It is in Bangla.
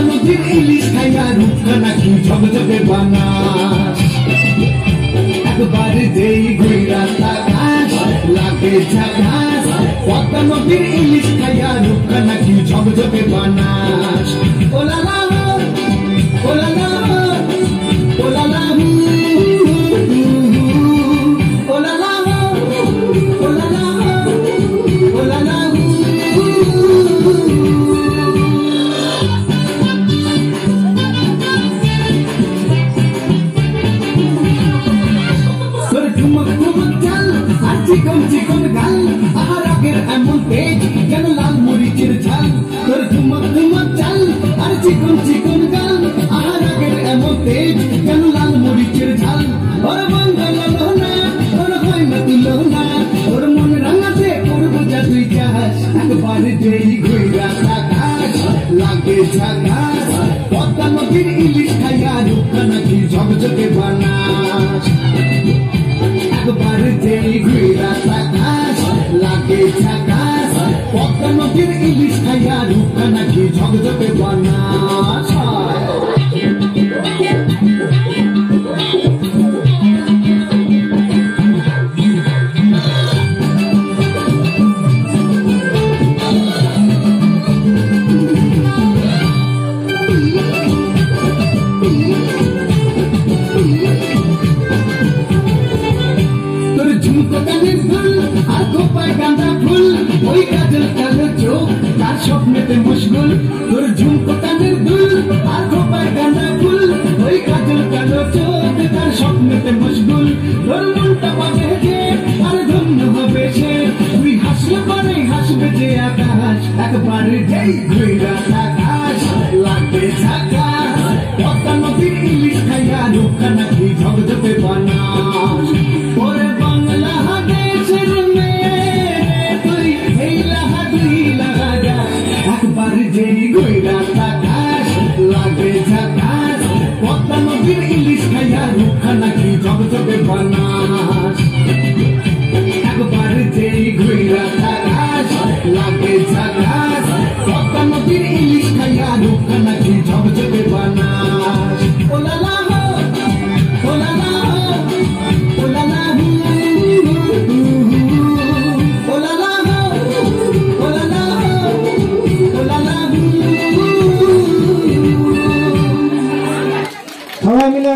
নদীর ইলিশ খাইয়া রূপটা নাকি ঝকঝকে বানাস একবার যেই ঘুইরা তাকাস লাগে ঝাকাস পদ্মা নদীর ইলিশ খাইয়া রূপটা নাকি ঝকঝকে বানাস ooh la la ooh la la ooh la la ooh la la ooh la la ooh la la তোর ঠুমক ঠুমক চাল আর চিকন চিকন গাল আহার আগের এমন তেজ কেন লাল মরিচের ঝাল তোর ঠুমক ঠুমক চাল আর চিকন চিকন গাল আহার আগের এমন তেজ কেন লাল মরিচের ঝাল ওর বাঙ্গাল না ওর হয় না তুলো না ওর মন রাঙাতে করবো যা তুই চাস একবার যেই ঘুইরা তাকাস লাগে ঝাকাস পদ্মা নদীর ইলিশ খাইয়া রূপটা নাকি ঝকঝকে বানাস একবার যেই ঘুইরা তাকাস লাগে ঝাকাস পদ্মা নদীর ইলিশ খাইয়া রূপটা নাকি ঝকঝকে বানাস তোর ঝুমকো কানের ফুল আর গোপায় গাঁদা ফুল ওই কাজল কালো চোখ তার স্বপ্নেতে মশগুল তোর ঝুমকো কানের দুল আর গোপায় গাঁদা ফুল ওই কাজল কালো চোখ তার স্বপ্নেতে মশগুল তোর মনটা পাবে যে আর ধন্য হবে সে তুই হাসলে পরে হাসবে যে আকাশ একবার যেই ঘুইরা তাকাস লাগবে ঝাকাস পদ্মা নদীর ইলিশ খাইয়া রূপটা নাকি ঝকঝকে বানাস ওরে বাংলা দেশের মেয়ে তুই এই লাহা দুই লাগা যা একবার যেই ঘুইরা তাকাস লাগে ঝাকাস পদ্মা নদীর ইলিশ খাইয়া রূপটা নাকি ঝকঝকে বানাস একবার যেই ঘুইরা তাকাস লাগে ঝাকাস পদ্মা নদীর ইলিশ খাইয়া রূপটা নাকি ঝকঝকে বানাস ooh la la ooh la la ooh la la ooh la la ooh la la ooh la la সবাই মিলে